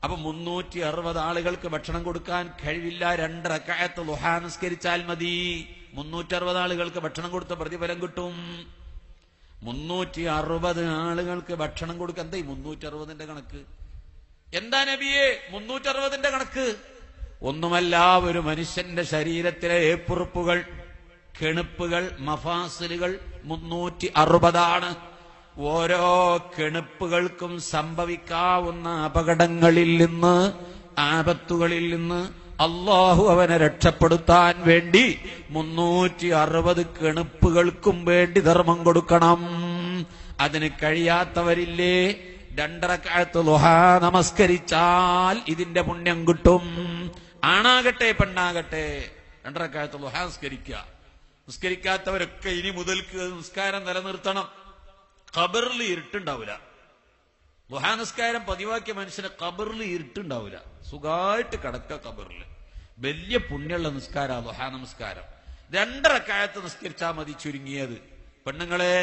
അപ്പൊ 360 ആളുകൾക്ക് ഭക്ഷണം കൊടുക്കാൻ കഴിവില്ല. 2 റക്അത്ത് ളുഹാ നിസ്കരിച്ചാൽ മതി. 360 ആളുകൾക്ക് ഭക്ഷണം കൊടുത്ത പ്രതിഫലം കിട്ടും. 360 ആളുകൾക്ക് ഭക്ഷണം കൊടുക്കാൻ. എന്താ ഈ 360ന്റെ കണക്ക്? എന്താ നബിയെ 360ന്റെ കണക്ക്? ഒന്നുമല്ല, ഒരു മനുഷ്യന്റെ ശരീരത്തിലെ ഏപ്പുറുപ്പുകൾ, കെണുപ്പുകൾ, മഫാസിലുകൾ 360 ഓരോ കെണുപ്പുകൾക്കും സംഭവിക്കാവുന്ന അപകടങ്ങളിൽ നിന്ന്, ആപത്തുകളിൽ നിന്ന് അള്ളാഹു അവനെ രക്ഷപ്പെടുത്താൻ വേണ്ടി 360 കെണുപ്പുകൾക്കും വേണ്ടി ധർമ്മം കൊടുക്കണം. അതിന് കഴിയാത്തവരില്ലേ? 2 റക്അത്ത് ളുഹാ നമസ്കരിച്ചാൽ ഇതിന്റെ പുണ്യം കിട്ടും. ആണാകട്ടെ പെണ്ണാകട്ടെ 2 റക്അത്ത് ളുഹാ നിസ്കരിക്കുക. നിസ്കരിക്കാത്തവരൊക്കെ ഇനി മുതൽക്ക് നിസ്കാരം നിലനിർത്തണം. ഖബറിൽ ഇരുട്ടുണ്ടാവില്ല. ളുഹാ നിസ്കാരം പതിവാക്കിയ മനുഷ്യന് ഖബറിൽ ഇരുട്ടുണ്ടാവില്ല. സുഖമായിട്ട് കിടക്ക ഖബറിൽ. വലിയ പുണ്യമുള്ള നിസ്കാരം ളുഹാ നമസ്കാരം. 2 റക്അത്ത് നിസ്കരിച്ചാൽ മതി ചുരുങ്ങിയത്. പെണ്ണുങ്ങളെ,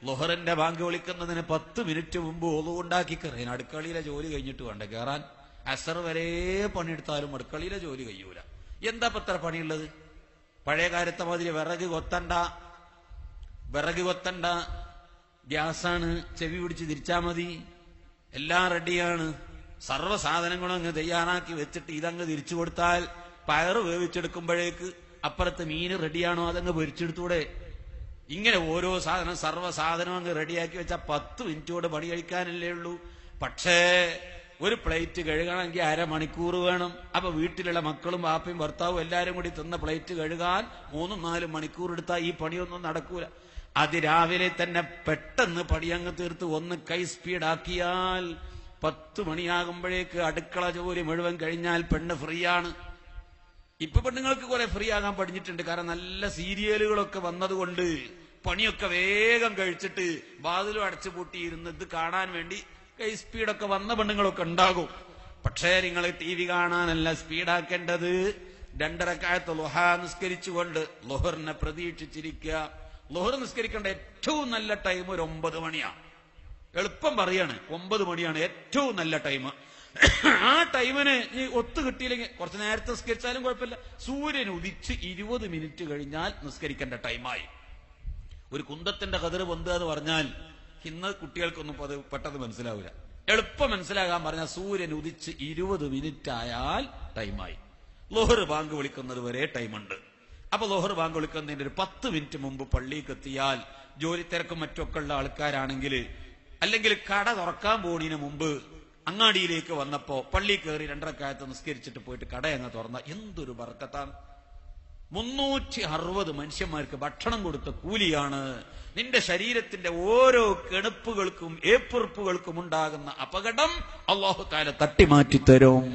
ളുഹറിന്റെ ബാങ്ക് വിളിക്കുന്നതിന് 10 മിനിറ്റ് മുമ്പ് ഒളു ഉണ്ടാക്കി കയറാൻ. അടുക്കളയിലെ ജോലി കഴിഞ്ഞിട്ട് വേണ്ട കയറാൻ. അസർ വരെ പണിയെടുത്താലും അടുക്കളയിലെ ജോലി കഴിയൂല. എന്താ പത്ര പണിയുള്ളത്? പഴയ കാലത്തെ മാതിരി വിറക് കൊത്തണ്ട, ഗ്യാസാണ്, ചെവി പിടിച്ച് തിരിച്ചാ മതി, എല്ലാം റെഡിയാണ്. സർവ്വ സാധനങ്ങളും അങ്ങ് തയ്യാറാക്കി വെച്ചിട്ട് ഇതങ്ങ് തിരിച്ചു കൊടുത്താൽ പയറ് വേവിച്ചെടുക്കുമ്പോഴേക്ക് അപ്പുറത്ത് മീന് റെഡിയാണോ അതങ്ങ് പൊരിച്ചെടുത്തൂടെ? ഇങ്ങനെ ഓരോ സാധനം, സർവ്വ സാധനം അങ്ങ് റെഡിയാക്കി വെച്ചാൽ 10 മിനിറ്റോട് പണി കഴിക്കാനല്ലേ ഉള്ളൂ. പക്ഷേ ഒരു പ്ലേറ്റ് കഴുകണമെങ്കിൽ 1/2 മണിക്കൂർ വേണം. അപ്പൊ വീട്ടിലുള്ള മക്കളും ബാപ്പയും ഭർത്താവും എല്ലാരും കൂടി തിന്ന പ്ലേറ്റ് കഴുകാൻ 3-4 മണിക്കൂർ എടുത്താൽ ഈ പണിയൊന്നും നടക്കൂല. അതിരാവിലെ തന്നെ പെട്ടെന്ന് പണിയങ്ങ് തീർത്ത് ഒന്ന് കൈ സ്പീഡാക്കിയാൽ 10 മണിയാകുമ്പോഴേക്ക് അടുക്കള ജോലി മുഴുവൻ കഴിഞ്ഞാൽ പെണ്ണ് ഫ്രീ ആണ്. ഇപ്പൊ പെണ്ണുങ്ങൾക്ക് കുറെ ഫ്രീ ആകാൻ പഠിച്ചിട്ടുണ്ട്. കാരണം നല്ല സീരിയലുകളൊക്കെ വന്നതുകൊണ്ട് പണിയൊക്കെ വേഗം കഴിച്ചിട്ട് വാതിലും അടച്ചുപൂട്ടിയിരുന്ന് ഇത് കാണാൻ വേണ്ടി കൈ സ്പീഡൊക്കെ വന്ന പെണ്ണുങ്ങളൊക്കെ ഉണ്ടാകും. പക്ഷേ നിങ്ങൾ TV കാണാനല്ല സ്പീഡാക്കേണ്ടത്. 2 റക്അത്ത് ളുഹാ നിസ്കരിച്ചുകൊണ്ട് ളുഹറിനെ പ്രതീക്ഷിച്ചിരിക്കുക. ളുഹർ നിസ്കരിക്കേണ്ട ഏറ്റവും നല്ല ടൈം ഒരു 9 മണിയാണ്. എളുപ്പം പറയാണ്, 9 മണിയാണ് ഏറ്റവും നല്ല ടൈം. ആ ടൈമിന് ഈ ഒത്തു കിട്ടിയില്ലെങ്കിൽ കുറച്ച് നേരത്തെ നിസ്കരിച്ചാലും കുഴപ്പമില്ല. സൂര്യൻ ഉദിച്ച് 20 മിനിറ്റ് കഴിഞ്ഞാൽ നിസ്കരിക്കേണ്ട ടൈമായി. ഒരു കുന്തത്തിന്റെ കതിർ പൊന്തുക എന്ന് പറഞ്ഞാൽ ഇന്ന് കുട്ടികൾക്കൊന്നും പെട്ടെന്ന് മനസ്സിലാവില്ല. എളുപ്പം മനസ്സിലാകാൻ പറഞ്ഞാൽ സൂര്യൻ ഉദിച്ച് 20 മിനിറ്റ് ആയാൽ ടൈമായി. ളുഹർ ബാങ്ക് വിളിക്കുന്നത് വരെ ടൈമുണ്ട്. അപ്പൊ ളുഹർ ബാങ്ക് വിളിക്കുന്നതിന്റെ ഒരു 10 മിനിറ്റ് മുമ്പ് പള്ളിക്ക് എത്തിയാൽ, ജോലി തിരക്കും മറ്റൊക്കെ ഉള്ള ആൾക്കാരാണെങ്കിൽ, അല്ലെങ്കിൽ കട തുറക്കാൻ പോകുന്നതിന് മുമ്പ് അങ്ങാടിയിലേക്ക് വന്നപ്പോ പള്ളി കയറി 2 റക്അത്ത് നിസ്കരിച്ചിട്ട് പോയിട്ട് കട അങ്ങ് തുറന്ന എന്തൊരു ബർക്കത്താണ്. 360 മനുഷ്യന്മാർക്ക് ഭക്ഷണം കൊടുത്ത കൂലിയാണ്. നിന്റെ ശരീരത്തിന്റെ ഓരോ കെണുപ്പുകൾക്കും ഏപ്പുറപ്പുകൾക്കും ഉണ്ടാകുന്ന അപകടം അല്ലാഹു തആല തട്ടിമാറ്റി തരും.